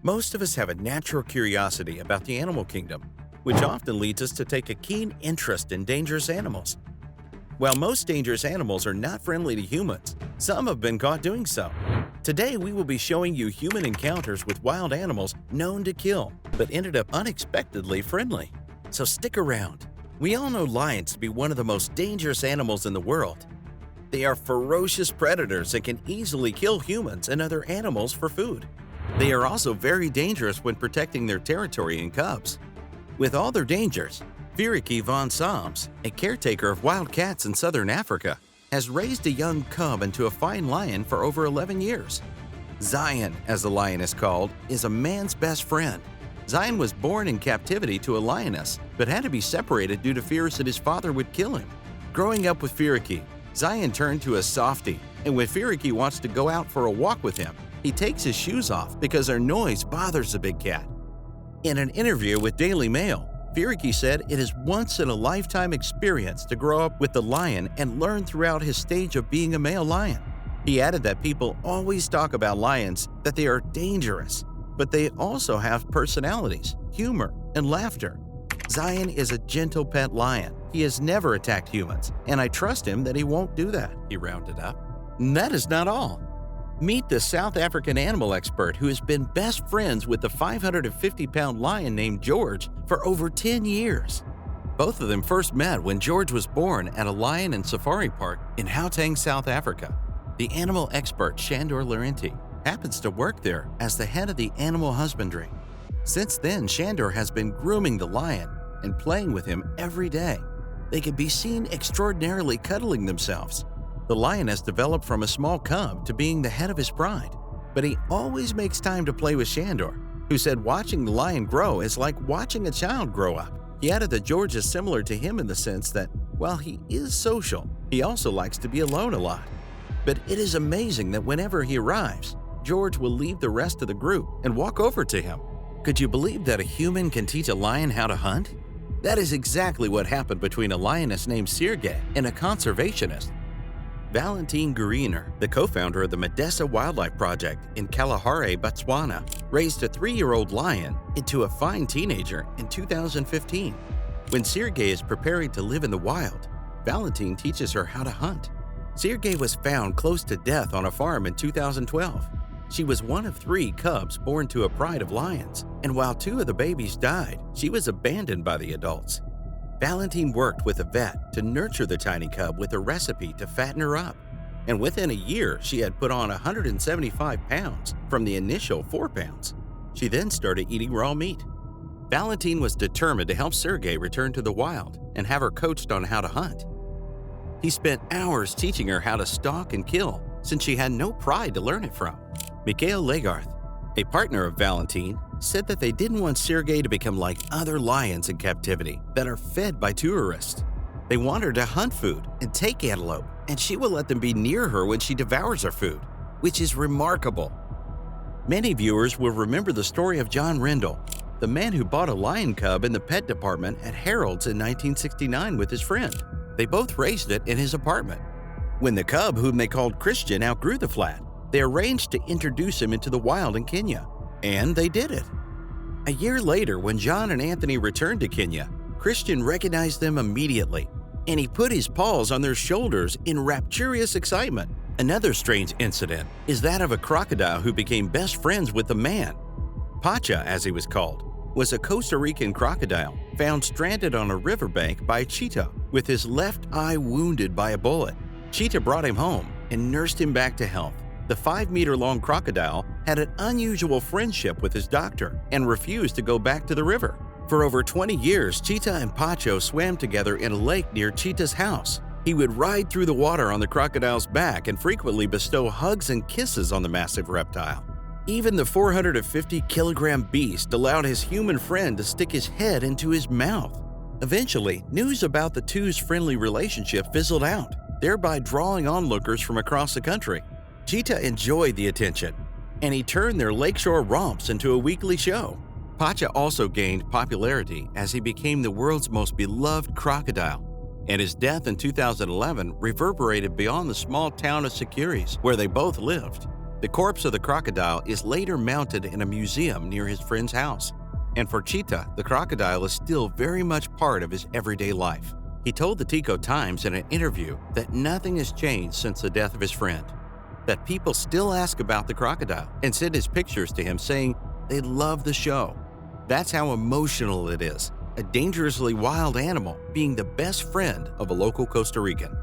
Most of us have a natural curiosity about the animal kingdom, which often leads us to take a keen interest in dangerous animals. While most dangerous animals are not friendly to humans, some have been caught doing so. Today, we will be showing you human encounters with wild animals known to kill, but ended up unexpectedly friendly. So stick around. We all know lions to be one of the most dangerous animals in the world. They are ferocious predators and can easily kill humans and other animals for food. They are also very dangerous when protecting their territory and cubs. With all their dangers, Vireke van Sams, a caretaker of wild cats in southern Africa, has raised a young cub into a fine lion for over 11 years. Zion, as the lion is called, is a man's best friend. Zion was born in captivity to a lioness, but had to be separated due to fears that his father would kill him. Growing up with Vireke, Zion turned to a softie, and when Vireke wants to go out for a walk with him, he takes his shoes off because their noise bothers the big cat. In an interview with Daily Mail, Vireke said it is once-in-a-lifetime experience to grow up with the lion and learn throughout his stage of being a male lion. He added that people always talk about lions, that they are dangerous, but they also have personalities, humor, and laughter. Zion is a gentle pet lion. He has never attacked humans, and I trust him that he won't do that, he rounded up. And that is not all. Meet the South African animal expert who has been best friends with the 550-pound lion named George for over 10 years. Both of them first met when George was born at a lion and safari park in Gauteng, South Africa. The animal expert Shandor Laurenti happens to work there as the head of the animal husbandry. Since then, Shandor has been grooming the lion and playing with him every day. They can be seen extraordinarily cuddling themselves. The lion has developed from a small cub to being the head of his pride, but he always makes time to play with Shandor, who said watching the lion grow is like watching a child grow up. He added that George is similar to him in the sense that, while he is social, he also likes to be alone a lot. But it is amazing that whenever he arrives, George will leave the rest of the group and walk over to him. Could you believe that a human can teach a lion how to hunt? That is exactly what happened between a lioness named Sergei and a conservationist. Valentine Geriner, the co-founder of the Medessa Wildlife Project in Kalahari, Botswana, raised a 3-year-old lion into a fine teenager in 2015. When Sergei is preparing to live in the wild, Valentine teaches her how to hunt. Sergei was found close to death on a farm in 2012. She was one of 3 cubs born to a pride of lions, and while 2 of the babies died, she was abandoned by the adults. Valentine worked with a vet to nurture the tiny cub with a recipe to fatten her up, and within a year she had put on 175 pounds from the initial 4 pounds. She then started eating raw meat. Valentine was determined to help Sergei return to the wild and have her coached on how to hunt. He spent hours teaching her how to stalk and kill, since she had no pride to learn it from. Michael Lagarth, a partner of Valentine, said that they didn't want Sergei to become like other lions in captivity that are fed by tourists. They want her to hunt food and take antelope, and she will let them be near her when she devours her food, which is remarkable. Many viewers will remember the story of John Rendell, the man who bought a lion cub in the pet department at Harold's in 1969 with his friend. They both raised it in his apartment. When the cub, whom they called Christian, outgrew the flat, they arranged to introduce him into the wild in Kenya. And they did it. A year later, when John and Anthony returned to Kenya, Christian recognized them immediately, and he put his paws on their shoulders in rapturous excitement. Another strange incident is that of a crocodile who became best friends with the man. Pacha, as he was called, was a Costa Rican crocodile found stranded on a riverbank by a cheetah with his left eye wounded by a bullet. Cheetah brought him home and nursed him back to health. The 5-meter-long crocodile had an unusual friendship with his doctor and refused to go back to the river. For over 20 years, Cheetah and Pacho swam together in a lake near Cheetah's house. He would ride through the water on the crocodile's back and frequently bestow hugs and kisses on the massive reptile. Even the 450-kilogram beast allowed his human friend to stick his head into his mouth. Eventually, news about the two's friendly relationship fizzled out, thereby drawing onlookers from across the country. Cheetah enjoyed the attention, and he turned their lakeshore romps into a weekly show. Pacha also gained popularity as he became the world's most beloved crocodile, and his death in 2011 reverberated beyond the small town of Secures, where they both lived. The corpse of the crocodile is later mounted in a museum near his friend's house. And for Cheetah, the crocodile is still very much part of his everyday life. He told the Tico Times in an interview that nothing has changed since the death of his friend, that people still ask about the crocodile and send his pictures to him saying they love the show. That's how emotional it is, a dangerously wild animal being the best friend of a local Costa Rican.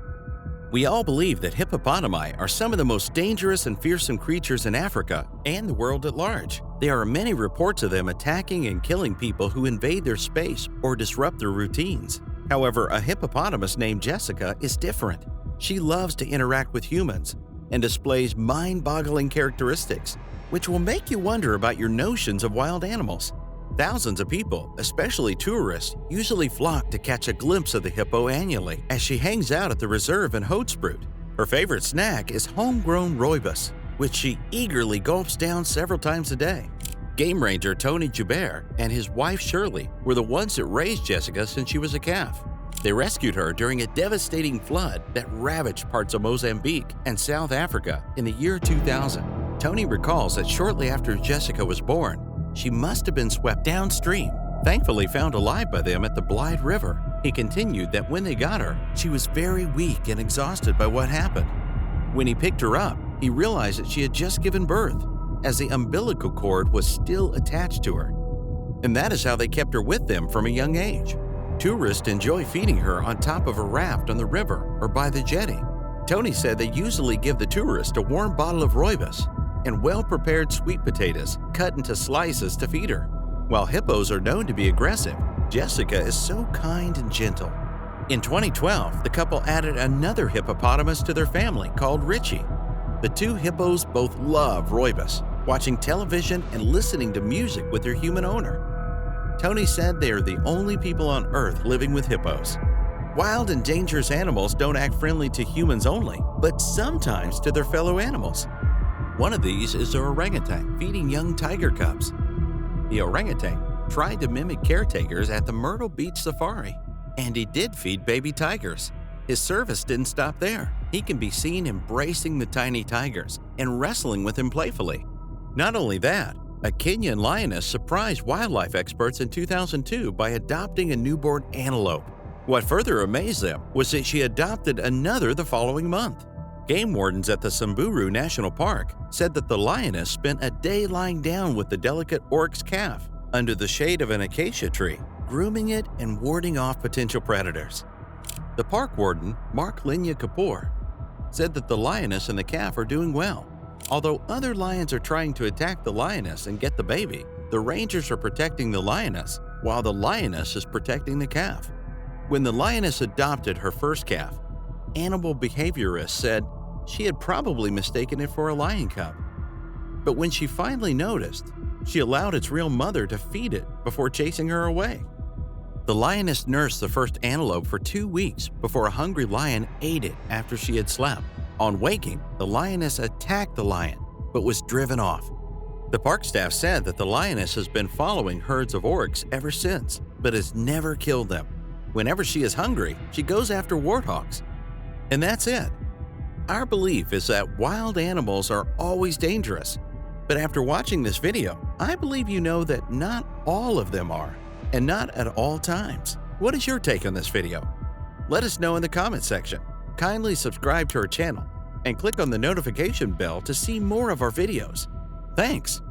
We all believe that hippopotami are some of the most dangerous and fearsome creatures in Africa and the world at large. There are many reports of them attacking and killing people who invade their space or disrupt their routines. However, a hippopotamus named Jessica is different. She loves to interact with humans and displays mind-boggling characteristics, which will make you wonder about your notions of wild animals. Thousands of people, especially tourists, usually flock to catch a glimpse of the hippo annually as she hangs out at the reserve in Hoedspruit. Her favorite snack is homegrown rooibos, which she eagerly gulps down several times a day. Game ranger Tony Joubert and his wife Shirley were the ones that raised Jessica since she was a calf. They rescued her during a devastating flood that ravaged parts of Mozambique and South Africa in the year 2000. Tony recalls that shortly after Jessica was born, she must have been swept downstream, thankfully found alive by them at the Blythe River. He continued that when they got her, she was very weak and exhausted by what happened. When he picked her up, he realized that she had just given birth, as the umbilical cord was still attached to her. And that is how they kept her with them from a young age. Tourists enjoy feeding her on top of a raft on the river or by the jetty. Tony said they usually give the tourist a warm bottle of rooibos and well-prepared sweet potatoes cut into slices to feed her. While hippos are known to be aggressive, Jessica is so kind and gentle. In 2012, the couple added another hippopotamus to their family called Richie. The two hippos both love rooibos, watching television and listening to music with their human owner. Tony said they are the only people on Earth living with hippos. Wild and dangerous animals don't act friendly to humans only, but sometimes to their fellow animals. One of these is the orangutan feeding young tiger cubs. The orangutan tried to mimic caretakers at the Myrtle Beach Safari, and he did feed baby tigers. His service didn't stop there. He can be seen embracing the tiny tigers and wrestling with them playfully. Not only that, a Kenyan lioness surprised wildlife experts in 2002 by adopting a newborn antelope. What further amazed them was that she adopted another the following month. Game wardens at the Samburu National Park said that the lioness spent a day lying down with the delicate oryx calf under the shade of an acacia tree, grooming it and warding off potential predators. The park warden, Mark Linya Kapoor, said that the lioness and the calf are doing well. Although other lions are trying to attack the lioness and get the baby, the rangers are protecting the lioness while the lioness is protecting the calf. When the lioness adopted her first calf, animal behaviorists said she had probably mistaken it for a lion cub. But when she finally noticed, she allowed its real mother to feed it before chasing her away. The lioness nursed the first antelope for 2 weeks before a hungry lion ate it after she had slept. On waking, the lioness attacked the lion, but was driven off. The park staff said that the lioness has been following herds of oryx ever since, but has never killed them. Whenever she is hungry, she goes after warthogs. And that's it. Our belief is that wild animals are always dangerous. But after watching this video, I believe you know that not all of them are, and not at all times. What is your take on this video? Let us know in the comment section. Kindly subscribe to our channel and click on the notification bell to see more of our videos. Thanks!